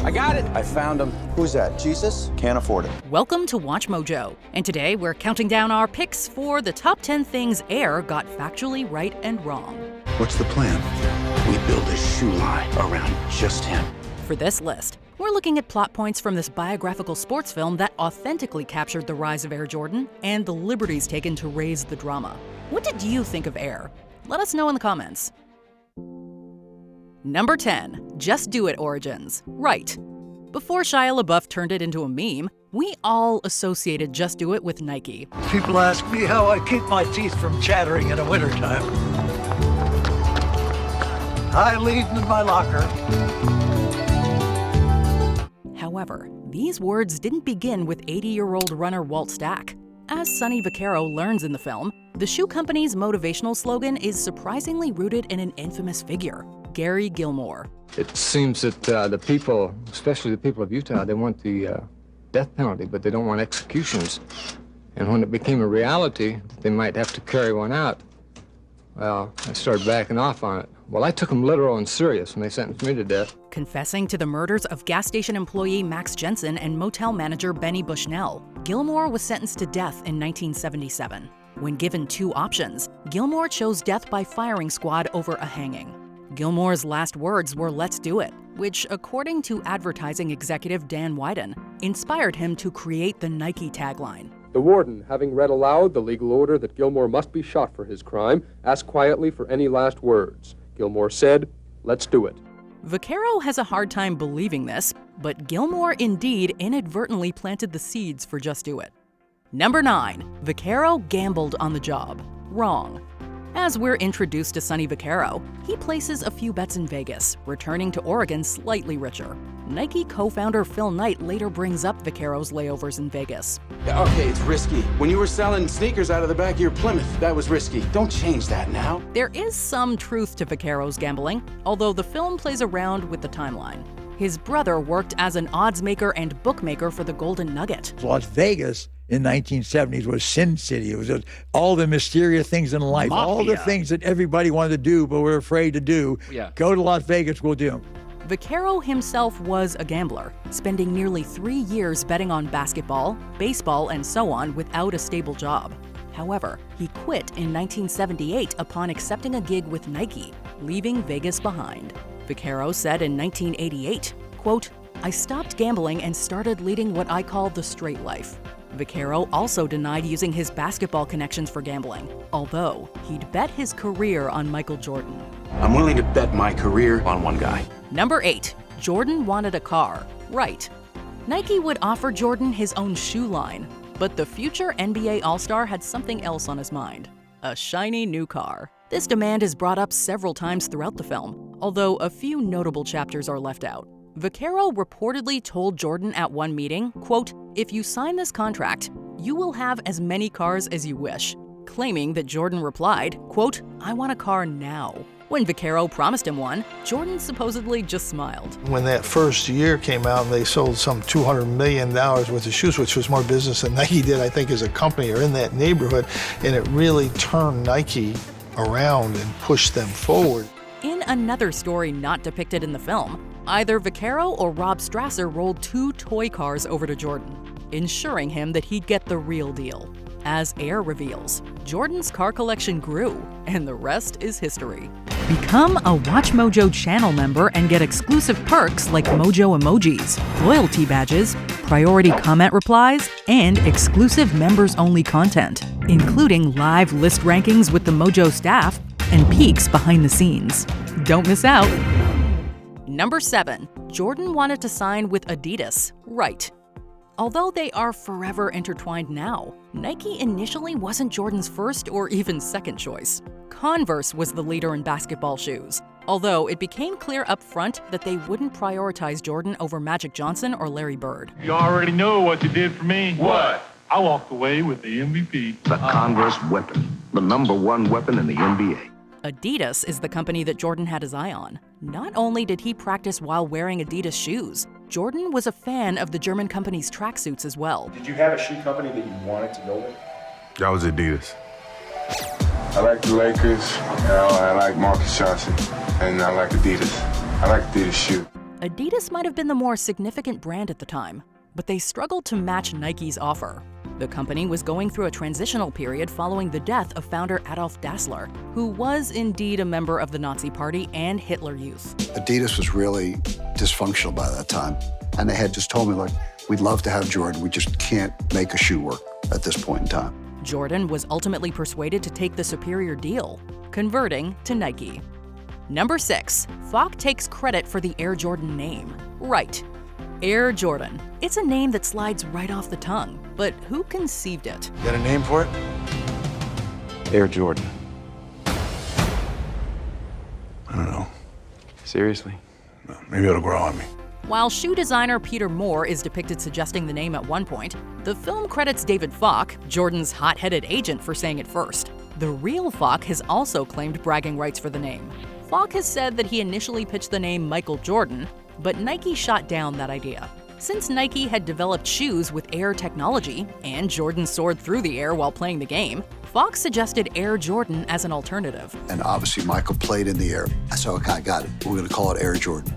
I got it. I found him. Who's that, Jesus? Can't afford it. Welcome to Watch Mojo, and today we're counting down our picks for the top 10 things Air got factually right and wrong. What's the plan? We build a shoe line around just him. For this list, we're looking at plot points from this biographical sports film that authentically captured the rise of Air Jordan and the liberties taken to raise the drama. What did you think of Air? Let us know in the comments. Number 10, Just Do It origins. Right. Before Shia LaBeouf turned it into a meme, we all associated Just Do It with Nike. People ask me how I keep my teeth from chattering in the wintertime. I leave them in my locker. However, these words didn't begin with 80-year-old runner Walt Stack. As Sonny Vaccaro learns in the film, the shoe company's motivational slogan is surprisingly rooted in an infamous figure, Gary Gilmore. It seems that the people, especially the people of Utah, they want the death penalty, but they don't want executions. And when it became a reality that they might have to carry one out, well, I started backing off on it. Well, I took them literal and serious when they sentenced me to death. Confessing to the murders of gas station employee Max Jensen and motel manager Benny Bushnell, Gilmore was sentenced to death in 1977. When given two options, Gilmore chose death by firing squad over a hanging. Gilmore's last words were "Let's do it," which, according to advertising executive Dan Wyden, inspired him to create the Nike tagline. The warden, having read aloud the legal order that Gilmore must be shot for his crime, asked quietly for any last words. Gilmore said, "Let's do it." Vaccaro has a hard time believing this, but Gilmore indeed inadvertently planted the seeds for Just Do It. Number 9, Vaccaro gambled on the job. Wrong. As we're introduced to Sonny Vaccaro, he places a few bets in Vegas, returning to Oregon slightly richer. Nike co-founder Phil Knight later brings up Vaccaro's layovers in Vegas. Okay, it's risky. When you were selling sneakers out of the back of your Plymouth, that was risky. Don't change that now. There is some truth to Vaccaro's gambling, although the film plays around with the timeline. His brother worked as an odds maker and bookmaker for the Golden Nugget. Las Vegas in 1970s was Sin City. It was all the mysterious things in life, Mafia. all the things that everybody wanted to do but were afraid to do. Go to Las Vegas, we'll do them. Vaccaro himself was a gambler, spending nearly 3 years betting on basketball, baseball, and so on without a stable job. However, he quit in 1978 upon accepting a gig with Nike, leaving Vegas behind. Vaccaro said in 1988, quote, "I stopped gambling and started leading what I call the straight life." Vaccaro also denied using his basketball connections for gambling, although he'd bet his career on Michael Jordan. I'm willing to bet my career on one guy. Number 8, Jordan wanted a car. Right. Nike would offer Jordan his own shoe line, but the future NBA All-Star had something else on his mind: a shiny new car. This demand is brought up several times throughout the film, although a few notable chapters are left out. Vaccaro reportedly told Jordan at one meeting, quote, "If you sign this contract, you will have as many cars as you wish," claiming that Jordan replied, quote, "I want a car now." When Vaccaro promised him one, Jordan supposedly just smiled. When that first year came out and they sold some $200 million worth of shoes, which was more business than Nike did, I think, as a company or in that neighborhood, and it really turned Nike around and pushed them forward. In another story not depicted in the film, either Vaccaro or Rob Strasser rolled 2 toy cars over to Jordan, ensuring him that he'd get the real deal. As Air reveals, Jordan's car collection grew, and the rest is history. Become a WatchMojo channel member and get exclusive perks like Mojo emojis, loyalty badges, priority comment replies, and exclusive members-only content, including live list rankings with the Mojo staff and peeks behind the scenes. Don't miss out. Number 7, Jordan wanted to sign with Adidas. Right. Although they are forever intertwined now, Nike initially wasn't Jordan's first or even second choice. Converse was the leader in basketball shoes, although it became clear up front that they wouldn't prioritize Jordan over Magic Johnson or Larry Bird. You already know what you did for me. What? I walked away with the MVP. The Converse weapon, the #1 weapon in the NBA. Adidas is the company that Jordan had his eye on. Not only did he practice while wearing Adidas shoes, Jordan was a fan of the German company's tracksuits as well. Did you have a shoe company that you wanted to go with? That was Adidas. I like the Lakers, I like Marcus Johnson, and I like Adidas. I like Adidas shoe. Adidas might have been the more significant brand at the time, but they struggled to match Nike's offer. The company was going through a transitional period following the death of founder Adolf Dassler, who was indeed a member of the Nazi Party and Hitler Youth. Adidas was really dysfunctional by that time, and they had just told me, like, we'd love to have Jordan, we just can't make a shoe work at this point in time. Jordan was ultimately persuaded to take the superior deal, converting to Nike. Number 6, Falk takes credit for the Air Jordan name. Right. Air Jordan. It's a name that slides right off the tongue, but who conceived it? You got a name for it? Air Jordan. I don't know. Seriously? Maybe it'll grow on me. While shoe designer Peter Moore is depicted suggesting the name at one point, the film credits David Falk, Jordan's hot-headed agent, for saying it first. The real Falk has also claimed bragging rights for the name. Falk has said that he initially pitched the name Michael Jordan, but Nike shot down that idea. Since Nike had developed shoes with air technology, and Jordan soared through the air while playing the game, Falk suggested Air Jordan as an alternative. And obviously Michael played in the air. So I got it. We're going to call it Air Jordan.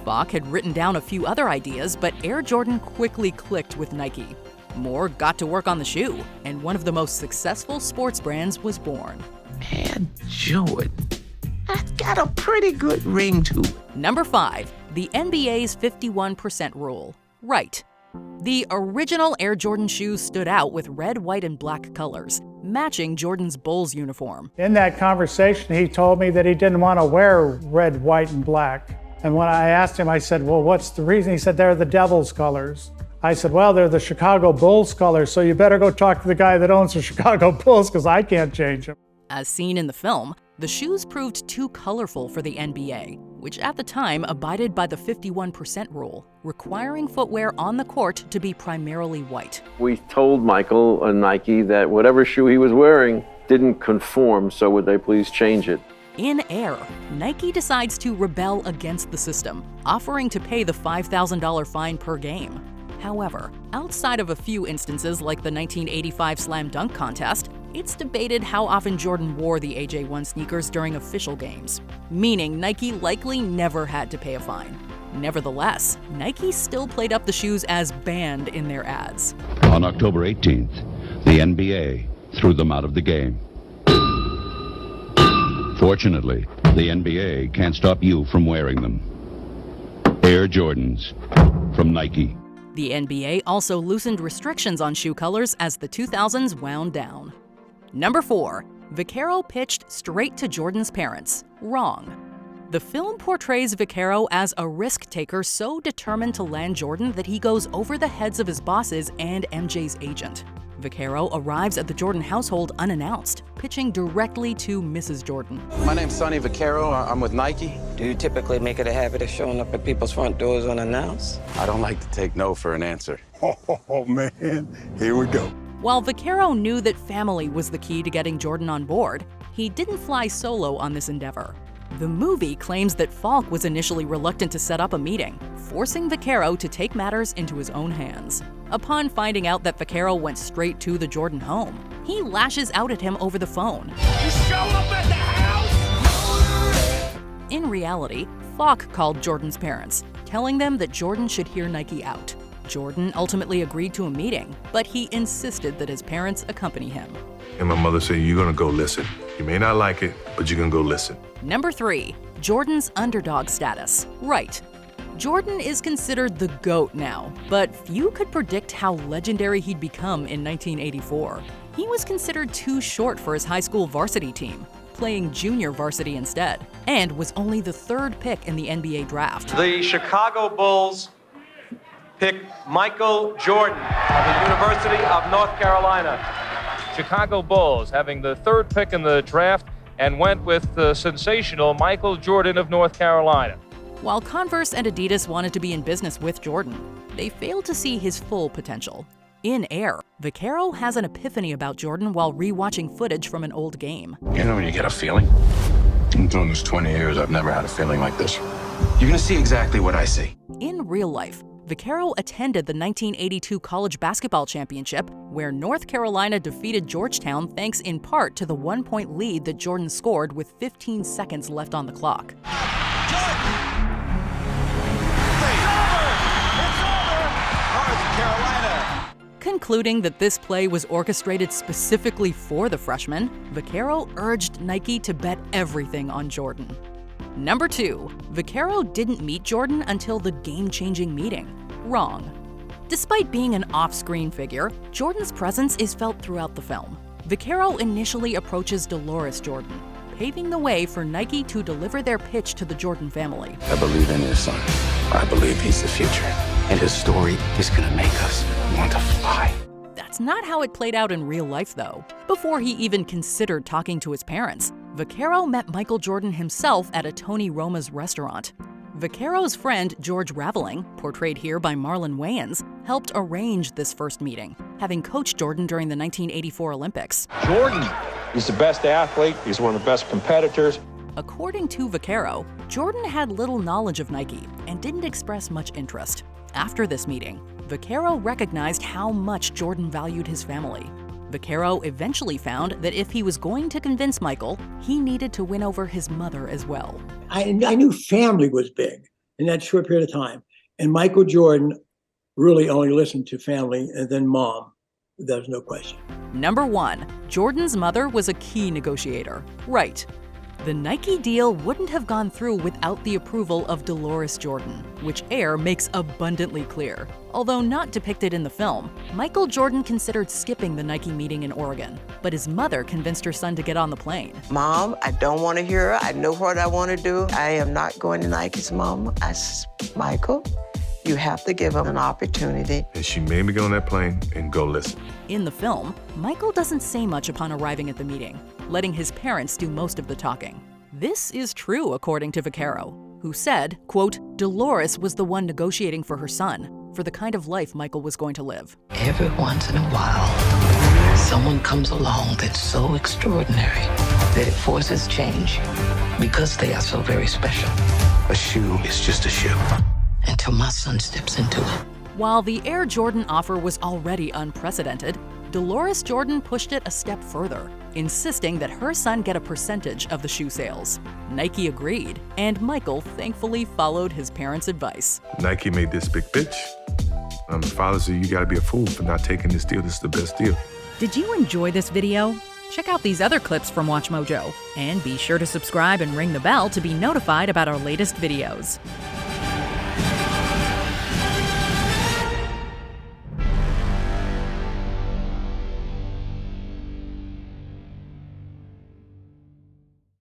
Falk had written down a few other ideas, but Air Jordan quickly clicked with Nike. Moore got to work on the shoe, and one of the most successful sports brands was born. Air Jordan. That's got a pretty good ring to it. Number 5, the NBA's 51% rule. Right. The original Air Jordan shoes stood out with red, white, and black colors, matching Jordan's Bulls uniform. In that conversation, he told me that he didn't want to wear red, white, and black. And when I asked him, I said, well, what's the reason? He said, they're the Devil's colors. I said, well, they're the Chicago Bulls colors, so you better go talk to the guy that owns the Chicago Bulls, because I can't change them. As seen in the film, the shoes proved too colorful for the NBA, which at the time abided by the 51% rule, requiring footwear on the court to be primarily white. We told Michael and Nike that whatever shoe he was wearing didn't conform, so would they please change it? In Air, Nike decides to rebel against the system, offering to pay the $5,000 fine per game. However, outside of a few instances like the 1985 Slam Dunk Contest, it's debated how often Jordan wore the AJ1 sneakers during official games, meaning Nike likely never had to pay a fine. Nevertheless, Nike still played up the shoes as banned in their ads. On October 18th, the NBA threw them out of the game. Fortunately, the NBA can't stop you from wearing them. Air Jordans from Nike. The NBA also loosened restrictions on shoe colors as the 2000s wound down. Number 4, Vaccaro pitched straight to Jordan's parents. Wrong. The film portrays Vaccaro as a risk-taker so determined to land Jordan that he goes over the heads of his bosses and MJ's agent. Vaccaro arrives at the Jordan household unannounced, pitching directly to Mrs. Jordan. My name's Sonny Vaccaro. I'm with Nike. Do you typically make it a habit of showing up at people's front doors unannounced? I don't like to take no for an answer. Oh, man. Here we go. While Vaccaro knew that family was the key to getting Jordan on board, he didn't fly solo on this endeavor. The movie claims that Falk was initially reluctant to set up a meeting, forcing Vaccaro to take matters into his own hands. Upon finding out that Vaccaro went straight to the Jordan home, he lashes out at him over the phone. You show up at the house? In reality, Falk called Jordan's parents, telling them that Jordan should hear Nike out. Jordan ultimately agreed to a meeting, but he insisted that his parents accompany him. And my mother said, you're going to go listen. You may not like it, but you're going to go listen. Number 3, Jordan's underdog status. Right. Jordan is considered the GOAT now, but few could predict how legendary he'd become in 1984. He was considered too short for his high school varsity team, playing junior varsity instead, and was only the 3rd pick in the NBA draft. The Chicago Bulls pick Michael Jordan of the University of North Carolina. Chicago Bulls having the 3rd pick in the draft and went with the sensational Michael Jordan of North Carolina. While Converse and Adidas wanted to be in business with Jordan, they failed to see his full potential. In Air, Vaccaro has an epiphany about Jordan while re-watching footage from an old game. You know when you get a feeling? I'm doing this 20 years. I've never had a feeling like this. You're gonna see exactly what I see. In real life, Vaccaro attended the 1982 college basketball championship, where North Carolina defeated Georgetown thanks in part to the 1-point lead that Jordan scored with 15 seconds left on the clock. Concluding that this play was orchestrated specifically for the freshman, Vaccaro urged Nike to bet everything on Jordan. Number 2, Vaccaro didn't meet Jordan until the game-changing meeting. Wrong. Despite being an off-screen figure, Jordan's presence is felt throughout the film. Vaccaro initially approaches Dolores Jordan, paving the way for Nike to deliver their pitch to the Jordan family. I believe in his son. I believe he's the future. And his story is gonna make us want to fly. That's not how it played out in real life, though. Before he even considered talking to his parents, Vaccaro met Michael Jordan himself at a Tony Roma's restaurant. Vaccaro's friend George Raveling, portrayed here by Marlon Wayans, helped arrange this first meeting, having coached Jordan during the 1984 Olympics. Jordan, he's the best athlete, he's one of the best competitors. According to Vaccaro, Jordan had little knowledge of Nike and didn't express much interest. After this meeting, Vaccaro recognized how much Jordan valued his family. Vaccaro eventually found that if he was going to convince Michael, he needed to win over his mother as well. I knew family was big in that short period of time. And Michael Jordan really only listened to family and then mom. There's no question. Number 1, Jordan's mother was a key negotiator. Right. The Nike deal wouldn't have gone through without the approval of Dolores Jordan, which Air makes abundantly clear. Although not depicted in the film, Michael Jordan considered skipping the Nike meeting in Oregon, but his mother convinced her son to get on the plane. Mom, I don't want to hear her. I know what I want to do. I am not going to Nike's, Mom. I said, Michael, you have to give him an opportunity. And she made me get on that plane and go listen. In the film, Michael doesn't say much upon arriving at the meeting, letting his parents do most of the talking. This is true according to Vaccaro, who said, quote, Dolores was the one negotiating for her son, for the kind of life Michael was going to live. Every once in a while, someone comes along that's so extraordinary that it forces change because they are so very special. A shoe is just a shoe. Until my son steps into it. While the Air Jordan offer was already unprecedented, Dolores Jordan pushed it a step further, insisting that her son get a percentage of the shoe sales. Nike agreed, and Michael thankfully followed his parents' advice. Nike made this big pitch. Father said, you gotta be a fool for not taking this deal. This is the best deal. Did you enjoy this video? Check out these other clips from WatchMojo, and be sure to subscribe and ring the bell to be notified about our latest videos.